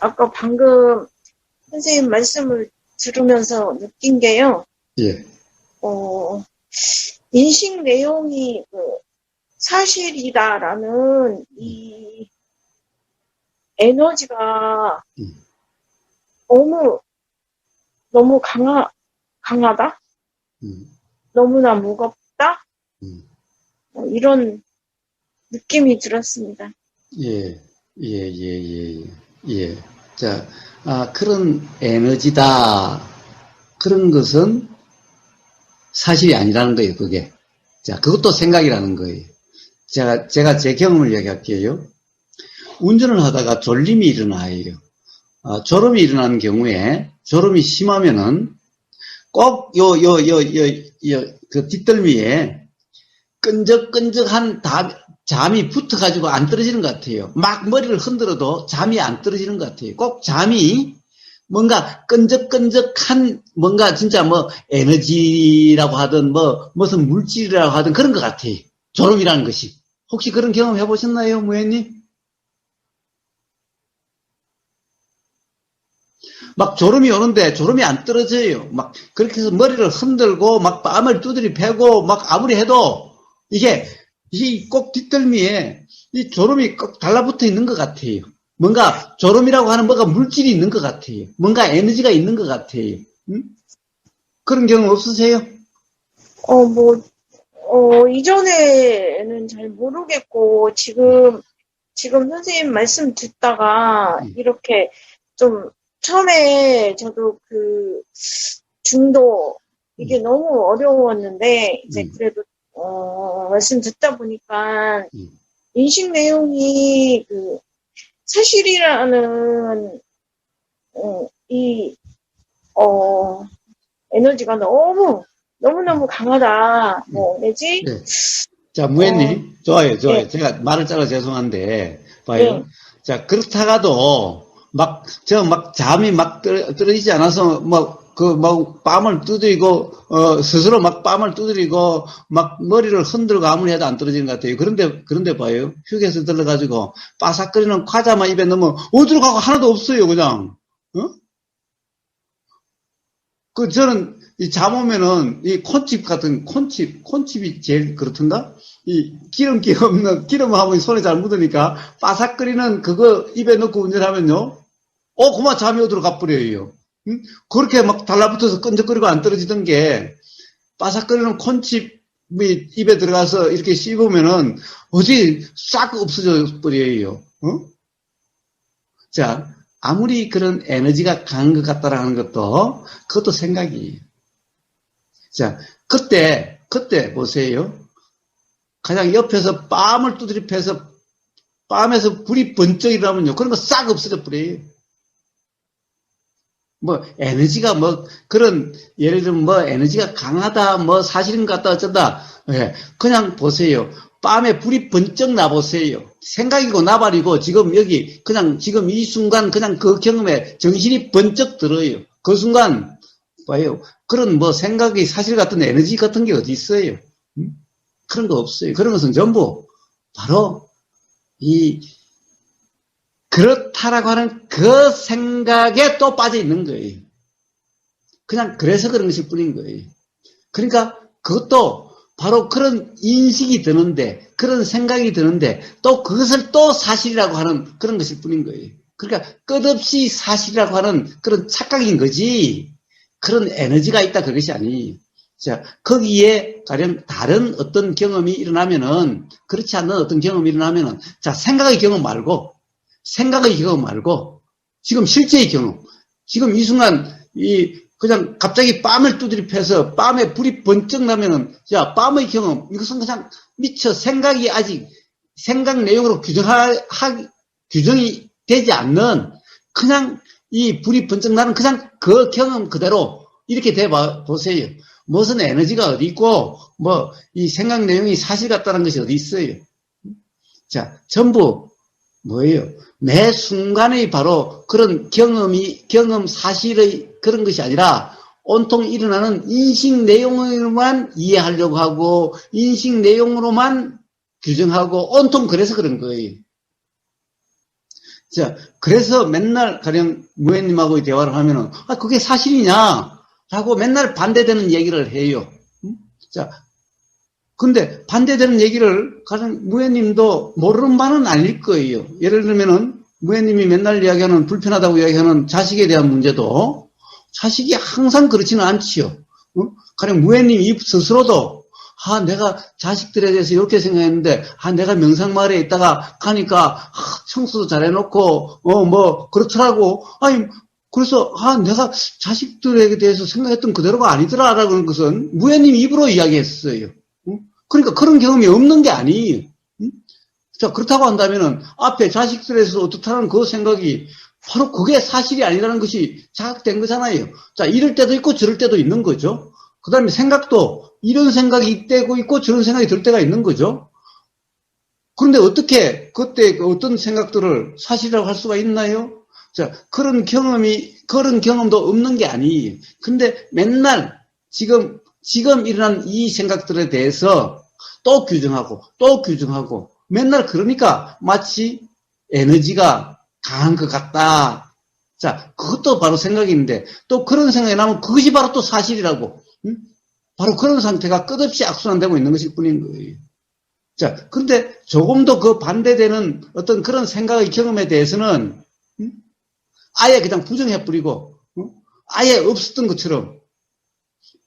아까 방금 선생님 말씀을 들으면서 느낀 게요. 예, 어, 인식 내용이 사실이다라는 이 에너지가 음, 너무, 너무 강하다? 음, 너무나 무겁다? 음. 이런 느낌이 들었습니다. 예, 예, 예, 예, 예. 자, 그런 에너지다. 그런 것은 사실이 아니라는 거예요, 그게. 자, 그것도 생각이라는 거예요. 제가 제 경험을 얘기할게요. 운전을 하다가 졸림이 일어나요. 졸음이 일어나는 경우에, 졸음이 심하면은 꼭 그 뒷덜미에 끈적끈적한 잠이 붙어가지고 안 떨어지는 것 같아요. 막 머리를 흔들어도 잠이 안 떨어지는 것 같아요. 꼭 잠이 뭔가 끈적끈적한 뭔가 진짜 뭐 에너지라고 하든 뭐 무슨 물질이라고 하든 그런 것 같아요. 졸음이라는 것이. 혹시 그런 경험 해보셨나요, 무현님? 막 졸음이 오는데 졸음이 안 떨어져요. 막 그렇게 해서 머리를 흔들고 막 뺨을 두드리 패고 막 아무리 해도 이게 이 꼭 뒷덜미에 이 졸음이 꼭 달라붙어 있는 것 같아요. 뭔가 졸음이라고 하는 뭔가 물질이 있는 것 같아요. 뭔가 에너지가 있는 것 같아요. 응? 그런 경험 없으세요? 뭐, 이전에는 잘 모르겠고, 지금 선생님 말씀 듣다가 응, 이렇게 좀 처음에 저도 중도 응, 이게 너무 어려웠는데 이제 응, 그래도 말씀 듣다 보니까 응. 인식 내용이 사실이라는 이 에너지가 너무너무 강하다. 응. 뭐 내지 네. 자, 어, 무현님, 좋아요, 예, 좋아요. 제가 말을 잘라 죄송한데, 봐요. 예. 자, 그렇다가도, 잠이 막 떨어지지 않아서, 뺨을 두드리고, 스스로 막 뺨을 두드리고, 막 머리를 흔들고 아무리 해도 안 떨어지는 것 같아요. 그런데 봐요. 휴게소 들러가지고, 바삭거리는 과자만 입에 넣으면, 어디로 가고 하나도 없어요, 그냥. 어? 저는 이 잠 오면은 이 콘칩 같은 콘칩이 제일 그렇던가? 이 기름기 없는 기름하고 손에 잘 묻으니까 바삭거리는 그거 입에 넣고 운전하면요. 그만 잠이 어디로 가버려요. 응? 그렇게 막 달라붙어서 끈적거리고 안 떨어지던 게 바삭거리는 콘칩이 입에 들어가서 이렇게 씹으면은 어디 싹 없어져 버려요. 어? 자, 아무리 그런 에너지가 강한 것 같다라는 것도 그것도 생각이에요. 자, 그때 보세요. 가장 옆에서 뺨을 두드려 패서 뺨에서 불이 번쩍 일어나면요. 그런 거 싹 없어져 버려요. 뭐, 에너지가 뭐, 그런, 예를 들면 뭐, 에너지가 강하다, 뭐, 사실인 것 같다, 어쩌다. 예, 그냥 보세요. 뺨에 불이 번쩍 나보세요. 생각이고 나발이고, 지금 여기, 그냥, 지금 이 순간, 그냥 그 경험에 정신이 번쩍 들어요. 그 순간, 봐요. 그런 뭐, 생각이 사실 같은 에너지 같은 게 어디 있어요? 그런 거 없어요. 그런 것은 전부, 바로, 이, 그렇다라고 하는 그 생각에 또 빠져 있는 거예요. 그냥 그래서 그런 것일 뿐인 거예요. 그러니까 그것도 바로 그런 인식이 드는데, 그런 생각이 드는데, 또 그것을 또 사실이라고 하는 그런 것일 뿐인 거예요. 그러니까 끝없이 사실이라고 하는 그런 착각인 거지, 그런 에너지가 있다 그것이 아니에요. 자, 거기에 가령 다른 어떤 경험이 일어나면은, 그렇지 않는 어떤 경험이 일어나면은, 자, 생각의 경험 말고, 지금 실제의 경험, 지금 이 순간, 그냥 갑자기 뺨을 두드려 패서 뺨에 불이 번쩍 나면은, 야, 뺨의 경험, 이것은 그냥 미처 생각이 아직, 생각 내용으로 규정이 되지 않는, 그냥 이 불이 번쩍 나는 그냥 그 경험 그대로 이렇게 돼 보세요. 무슨 에너지가 어디 있고, 뭐, 이 생각 내용이 사실 같다는 것이 어디 있어요. 자, 전부 뭐예요? 매 순간의 바로 그런 경험 사실의 그런 것이 아니라 온통 일어나는 인식 내용으로만 이해하려고 하고, 인식 내용으로만 규정하고, 온통 그래서 그런 거예요. 자, 그래서 맨날 가령 무예님하고 대화를 하면은, 그게 사실이냐? 라고 맨날 반대되는 얘기를 해요. 자, 근데 반대되는 얘기를 가령 무예님도 모르는 바는 아닐 거예요. 예를 들면은 무예님이 맨날 이야기하는 불편하다고 이야기하는 자식에 대한 문제도 자식이 항상 그렇지는 않지요. 가령 무예님 스스로도 내가 자식들에 대해서 이렇게 생각했는데, 내가 명상마을에 있다가 가니까, 청소도 잘 해놓고, 그렇더라고. 그래서, 내가 자식들에 대해서 생각했던 그대로가 아니더라라는 것은 무예님 입으로 이야기했어요. 그러니까 그런 경험이 없는 게 아니에요. 자, 그렇다고 한다면은, 앞에 자식들에서 어떻다는 그 생각이, 바로 그게 사실이 아니라는 것이 자각된 거잖아요. 자, 이럴 때도 있고 저럴 때도 있는 거죠. 그 다음에 생각도 이런 생각이 이때고 있고 저런 생각이 들 때가 있는 거죠. 그런데 어떻게 그때 어떤 생각들을 사실이라고 할 수가 있나요? 자, 그런 경험도 없는 게 아니에요. 근데 맨날 지금 일어난 이 생각들에 대해서 또 규정하고 맨날 그러니까 마치 에너지가 강한 것 같다. 자, 그것도 바로 생각인데 또 그런 생각이 나면 그것이 바로 또 사실이라고. 바로 그런 상태가 끝없이 악순환되고 있는 것일 뿐인 거예요. 자, 근데 조금 더 그 반대되는 어떤 그런 생각의 경험에 대해서는 아예 그냥 부정해버리고 아예 없었던 것처럼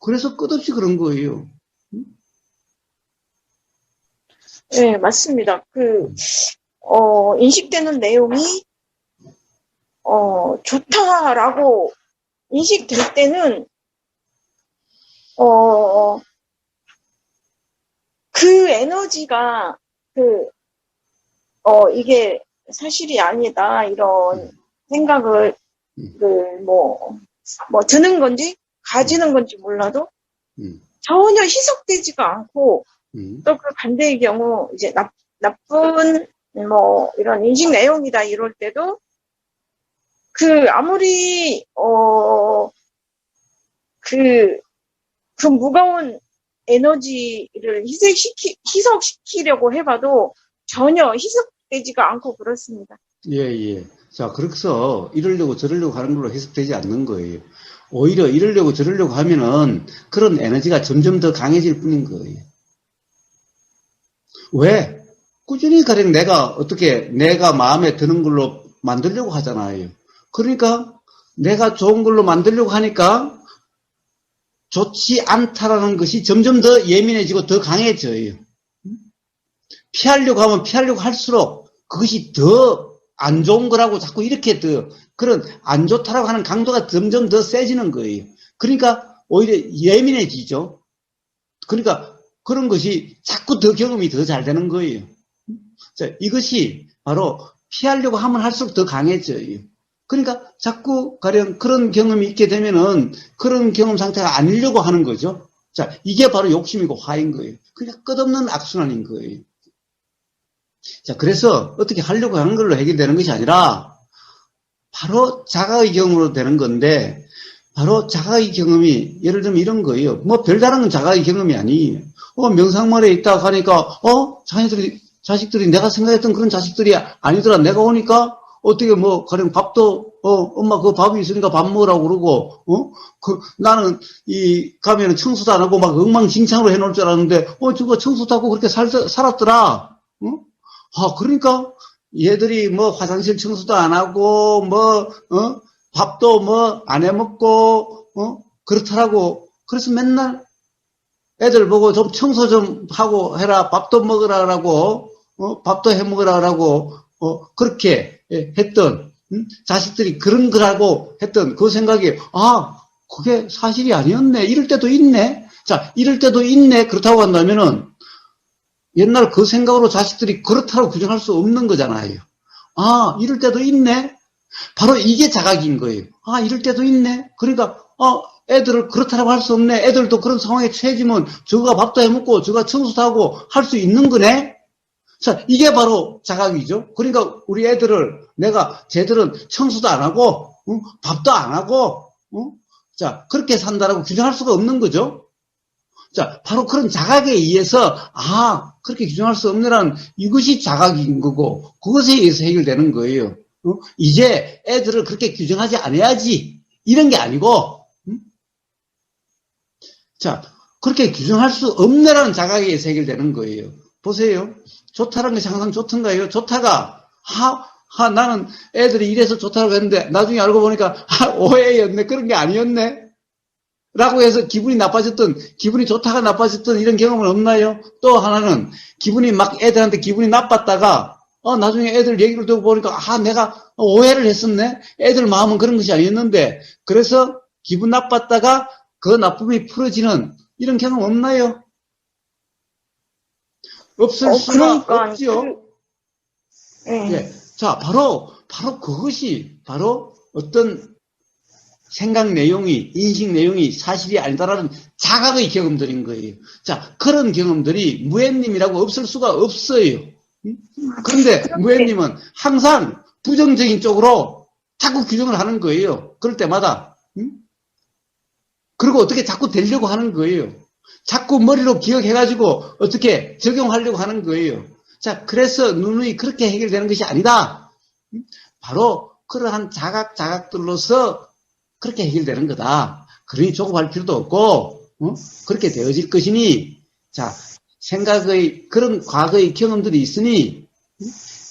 그래서 끝없이 그런 거예요. 네, 맞습니다. 인식되는 내용이, 좋다라고 인식될 때는, 그 에너지가, 이게 사실이 아니다, 이런 생각을, 드는 건지, 가지는 건지 몰라도, 전혀 희석되지가 않고, 또 그 반대의 경우, 이제 나쁜, 이런 인식 내용이다, 이럴 때도, 아무리, 그 무거운 에너지를 희석시키려고 해봐도 전혀 희석되지가 않고 그렇습니다. 예. 자, 그래서 이러려고 저러려고 하는 걸로 희석되지 않는 거예요. 오히려 이러려고 저러려고 하면은 그런 에너지가 점점 더 강해질 뿐인 거예요. 왜? 꾸준히 가령 내가 마음에 드는 걸로 만들려고 하잖아요. 그러니까 내가 좋은 걸로 만들려고 하니까 좋지 않다라는 것이 점점 더 예민해지고 더 강해져요. 피하려고 하면 피하려고 할수록 그것이 더 안 좋은 거라고 자꾸 이렇게 그런 안 좋다라고 하는 강도가 점점 더 세지는 거예요. 그러니까 오히려 예민해지죠. 그러니까 그런 것이 자꾸 더 경험이 더 잘 되는 거예요. 자, 이것이 바로 피하려고 하면 할수록 더 강해져요. 그러니까 자꾸 가령 그런 경험이 있게 되면은 그런 경험 상태가 아니려고 하는 거죠. 자, 이게 바로 욕심이고 화인 거예요. 그러니까 끝없는 악순환인 거예요. 자, 그래서 어떻게 하려고 하는 걸로 해결되는 것이 아니라 바로 자각의 경험으로 되는 건데 바로 자각의 경험이 예를 들면 이런 거예요. 별다른 건 자각의 경험이 아니에요. 명상마을에 있다 가니까 자식들이 내가 생각했던 그런 자식들이 아니더라. 내가 오니까 어떻게 가령 밥도 엄마 그 밥이 있으니까 밥 먹으라고 그러고 나는 가면은 청소도 안 하고 막 엉망진창으로 해놓을 줄 알았는데 저거 청소도 하고 그렇게 살았더라. 그러니까 얘들이 화장실 청소도 안 하고 밥도 안 해먹고 그렇더라고. 그래서 맨날 애들 보고 좀 청소 좀 하고 해라. 밥도 먹으라라고 밥도 해 먹으라라고 그렇게 했던 자식들이 그런 거라고 했던 그 생각이 그게 사실이 아니었네. 이럴 때도 있네. 자, 이럴 때도 있네. 그렇다고 한다면은 옛날 그 생각으로 자식들이 그렇다고 규정할 수 없는 거잖아요. 이럴 때도 있네. 바로 이게 자각인 거예요. 이럴 때도 있네. 그러니까 애들을 그렇다고 할 수 없네. 애들도 그런 상황에 처해지면 저가 밥도 해먹고 저가 청소도 하고 할 수 있는 거네. 자, 이게 바로 자각이죠. 그러니까 우리 애들을 내가 쟤들은 청소도 안 하고 밥도 안 하고 자, 그렇게 산다라고 규정할 수가 없는 거죠. 자, 바로 그런 자각에 의해서 그렇게 규정할 수 없느라는 이것이 자각인 거고 그것에 의해서 해결되는 거예요. 이제 애들을 그렇게 규정하지 않아야지. 이런 게 아니고, 자, 그렇게 규정할 수 없네라는 자각에서 해결되는 거예요. 보세요. 좋다라는 것이 항상 좋던가요? 좋다가, 나는 애들이 이래서 좋다고 했는데, 나중에 알고 보니까, 오해였네. 그런 게 아니었네. 라고 해서 기분이 좋다가 나빠졌던 이런 경험은 없나요? 또 하나는, 애들한테 기분이 나빴다가, 나중에 애들 얘기를 듣고 보니까, 내가 오해를 했었네? 애들 마음은 그런 것이 아니었는데, 그래서 기분 나빴다가 그 나쁨이 풀어지는 이런 경험 없나요? 없을 수가 없지요. 예. 자, 바로 그것이, 어떤 생각 내용이, 인식 내용이 사실이 아니다라는 자각의 경험들인 거예요. 자, 그런 경험들이 무애님이라고 없을 수가 없어요. 그런데 무애님은 항상 부정적인 쪽으로 자꾸 규정을 하는 거예요. 그럴 때마다. 그리고 어떻게 자꾸 되려고 하는 거예요. 자꾸 머리로 기억해가지고 어떻게 적용하려고 하는 거예요. 자, 그래서 누누이 그렇게 해결되는 것이 아니다. 바로 그러한 자각들로서 그렇게 해결되는 거다. 그러니 조급할 필요도 없고, 그렇게 되어질 것이니, 자, 그런 과거의 경험들이 있으니,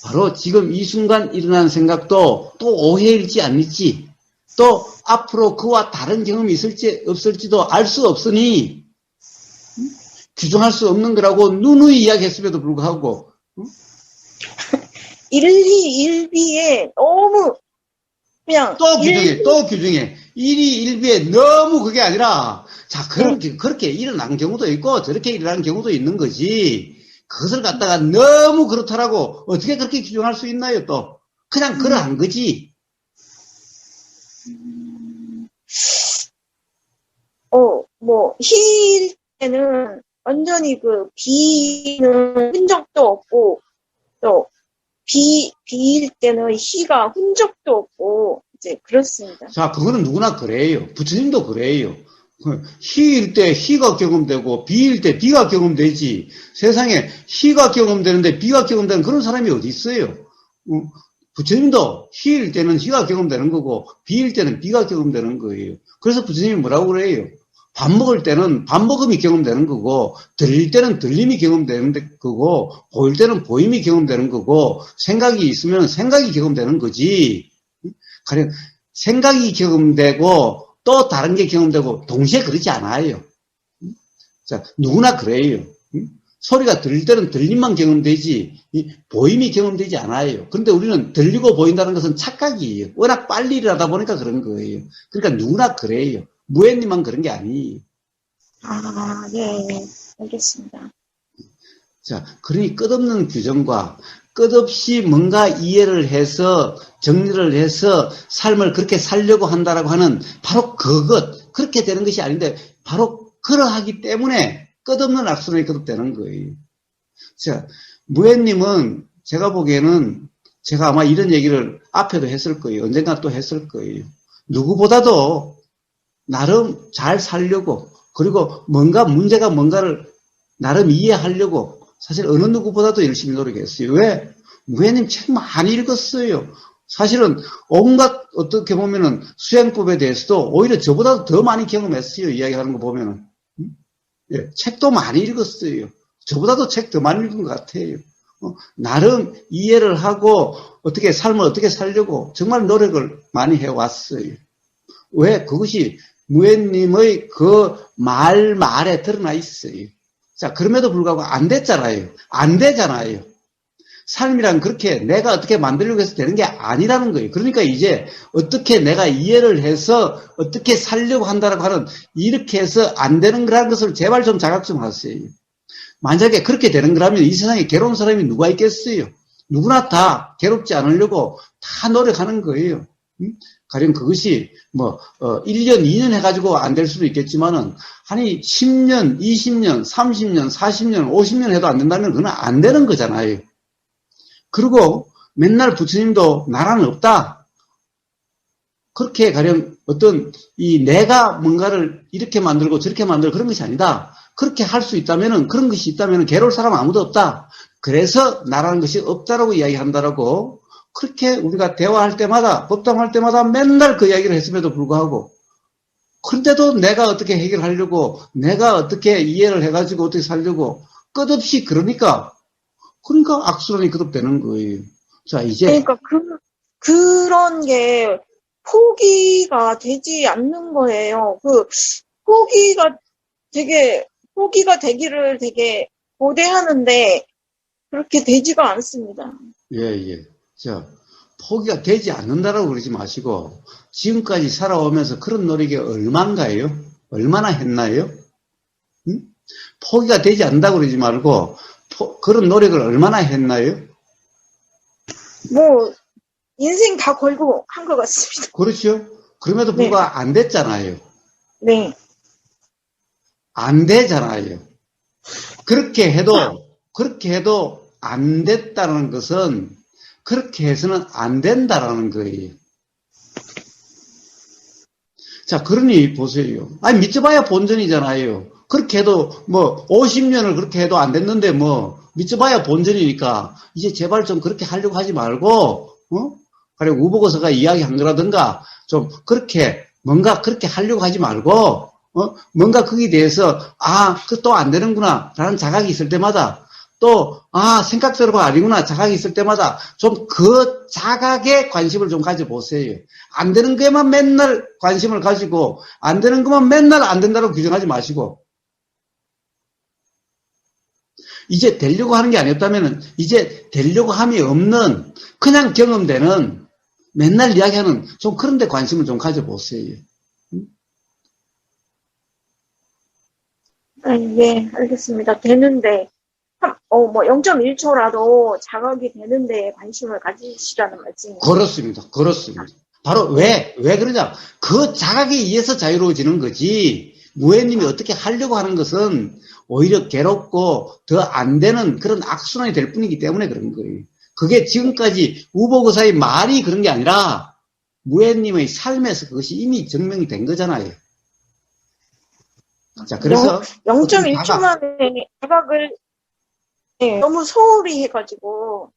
바로 지금 이 순간 일어나는 생각도 또 오해일지 아닐지, 또 앞으로 그와 다른 경험이 있을지 없을지도 알 수 없으니, 규정할 수 없는 거라고 누누이 이야기했음에도 불구하고, 일희일비에 너무 그냥 또 규정해. 일희일비에 너무 그게 아니라, 자, 그렇게 일어난 경우도 있고, 저렇게 일어나는 경우도 있는 거지. 그것을 갖다가 너무 그렇다라고, 어떻게 그렇게 규정할 수 있나요, 또? 그냥 그러한 거지. 희일 때는 완전히 비는 흔적도 없고, 또, 비일 때는 희가 흔적도 없고, 이제 그렇습니다. 자, 그거는 누구나 그래요. 부처님도 그래요. 희일 때 희가 경험되고, 비일 때 비가 경험되지. 세상에 희가 경험되는데 비가 경험되는 그런 사람이 어디 있어요? 부처님도 희일 때는 희가 경험되는 거고, 비일 때는 비가 경험되는 거예요. 그래서 부처님이 뭐라고 그래요? 밥 먹을 때는 밥 먹음이 경험되는 거고, 들릴 때는 들림이 경험되는 거고, 보일 때는 보임이 경험되는 거고, 생각이 있으면 생각이 경험되는 거지. 가령 생각이 경험되고 또 다른 게 경험되고 동시에 그러지 않아요. 자, 누구나 그래요. 소리가 들릴 때는 들림만 경험되지 보임이 경험되지 않아요. 그런데 우리는 들리고 보인다는 것은 착각이에요. 워낙 빨리 일하다 보니까 그런 거예요. 그러니까 누구나 그래요. 무애님만 그런 게 아니에요. 네. 알겠습니다. 자, 그러니 끝없는 규정과 끝없이 뭔가 이해를 해서 정리를 해서 삶을 그렇게 살려고 한다라고 하는 바로 그렇게 되는 것이 아닌데 바로 그러하기 때문에 끝없는 악순환이 거듭되는 거예요. 자, 무애님은 제가 보기에는 제가 아마 이런 얘기를 앞에도 했을 거예요. 언젠가 또 했을 거예요. 누구보다도 나름 잘 살려고 그리고 문제가 뭔가를 나름 이해하려고 사실 어느 누구보다도 열심히 노력했어요. 왜? 무애님 책 많이 읽었어요. 사실은 온갖 어떻게 보면은 수행법에 대해서도 오히려 저보다도 더 많이 경험했어요. 이야기하는 거 보면은. 예, 책도 많이 읽었어요. 저보다도 책 더 많이 읽은 것 같아요. 나름 이해를 하고 삶을 어떻게 살려고 정말 노력을 많이 해왔어요. 왜? 그것이 무애님의 그 말에 드러나 있어요. 자, 그럼에도 불구하고 안 됐잖아요. 안 되잖아요. 삶이란 그렇게 내가 어떻게 만들려고 해서 되는 게 아니라는 거예요. 그러니까 이제 어떻게 내가 이해를 해서 어떻게 살려고 한다라고 하는 이렇게 해서 안 되는 거라는 것을 제발 좀 자각 좀 하세요. 만약에 그렇게 되는 거라면 이 세상에 괴로운 사람이 누가 있겠어요? 누구나 다 괴롭지 않으려고 다 노력하는 거예요. 가령 그것이 1년, 2년 해가지고 안 될 수도 있겠지만은, 10년, 20년, 30년, 40년, 50년 해도 안 된다면 그건 안 되는 거잖아요. 그리고 맨날 부처님도 나라는 없다. 그렇게 가령 내가 뭔가를 이렇게 만들고 저렇게 만들고 그런 것이 아니다. 그렇게 할 수 있다면은, 그런 것이 있다면은 괴로울 사람 아무도 없다. 그래서 나라는 것이 없다라고 이야기한다라고 그렇게 우리가 대화할 때마다, 법담할 때마다 맨날 그 이야기를 했음에도 불구하고, 그런데도 내가 어떻게 해결하려고, 내가 어떻게 이해를 해가지고 어떻게 살려고, 끝없이 그러니까 악순환이 거듭되는 거예요. 자, 이제. 그러니까 그런 게 포기가 되지 않는 거예요. 포기가 되기를 되게 고대하는데, 그렇게 되지가 않습니다. 예. 자, 포기가 되지 않는다라고 그러지 마시고, 지금까지 살아오면서 그런 노력이 얼마인가요? 얼마나 했나요? 응? 포기가 되지 않는다고 그러지 말고, 그런 노력을 얼마나 했나요? 뭐, 인생 다 걸고 한 것 같습니다. 그렇죠? 그럼에도 불구하고 안 됐잖아요. 네. 안 되잖아요. 그렇게 해도 안 됐다는 것은, 그렇게 해서는 안 된다라는 거예요. 자, 그러니 보세요. 아니, 믿어봐야 본전이잖아요. 그렇게 해도, 50년을 그렇게 해도 안 됐는데, 믿어봐야 본전이니까, 이제 제발 좀 그렇게 하려고 하지 말고, 그래, 우보고서가 이야기한 거라든가, 좀 그렇게, 뭔가 그렇게 하려고 하지 말고, 뭔가 거기에 대해서, 그 또 안 되는구나, 라는 자각이 있을 때마다, 또, 생각대로가 아니구나, 자각이 있을 때마다, 좀 그 자각에 관심을 좀 가져보세요. 안 되는 것에만 맨날 관심을 가지고, 안 되는 것만 맨날 안 된다고 규정하지 마시고, 이제 되려고 하는 게 아니었다면은, 이제 되려고 함이 없는, 그냥 경험되는, 맨날 이야기하는, 좀 그런 데 관심을 좀 가져보세요. 네, 알겠습니다. 되는데, 0.1초라도 자각이 되는데 관심을 가지시라는 말씀이죠. 그렇습니다. 바로 왜 그러냐? 그 자각에 의해서 자유로워지는 거지. 무해님이 어떻게 하려고 하는 것은 오히려 괴롭고 더 안 되는 그런 악순환이 될 뿐이기 때문에 그런 거예요. 그게 지금까지 우보고사의 말이 그런 게 아니라 무해님의 삶에서 그것이 이미 증명이 된 거잖아요. 자, 그래서 0.1초 만에 자각을 너무 소홀히 해가지고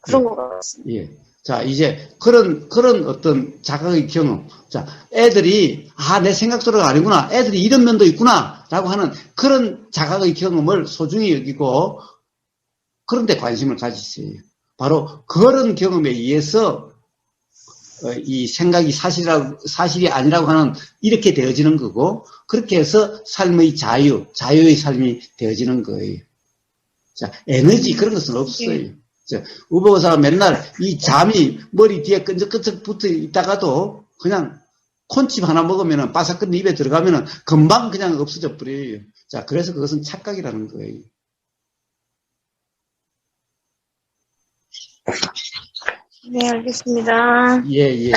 그런 것 같습니다. 자, 이제 그런 어떤 자각의 경험. 자, 애들이 내 생각대로가 아니구나. 애들이 이런 면도 있구나라고 하는 그런 자각의 경험을 소중히 여기고 그런 데 관심을 가지세요. 바로 그런 경험에 의해서 이 생각이 사실이 아니라고 하는 이렇게 되어지는 거고 그렇게 해서 삶의 자유의 삶이 되어지는 거예요. 자, 에너지 그런 것은 없어요. 우보고사가 맨날 이 잠이 머리 뒤에 끈적끈적 붙어 있다가도 그냥 콘칩 하나 먹으면은 바삭한 입에 들어가면은 금방 그냥 없어져 버려요. 자, 그래서 그것은 착각이라는 거예요. 네, 알겠습니다. 예.